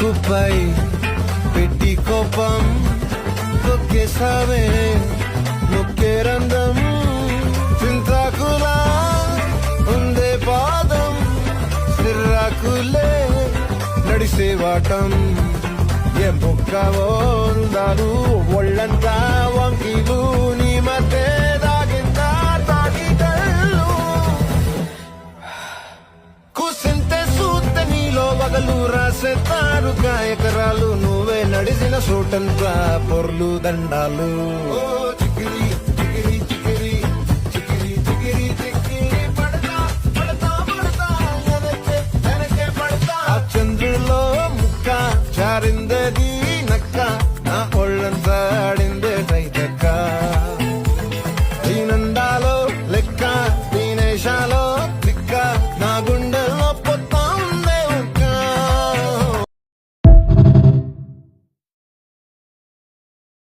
ముక్కుపై పెట్టి కోపం తొక్కేసావే నొక్కే రంగం చింతాకులా ఉందే పాదం సిర్రాకులే నడిసే వాటం ఏం పొక్కవో ఉందాలు ఒళ్ళంతా వంకీలు నీ మధ్య దాగింత తాకిటల్లు కూసింతే సూత్త నీలో వగలు రాసేతారుగా ఎకరాలు నువ్వే నడిసిన సూటంతా పొర్లు దండాలు ఓ చిక్కిరి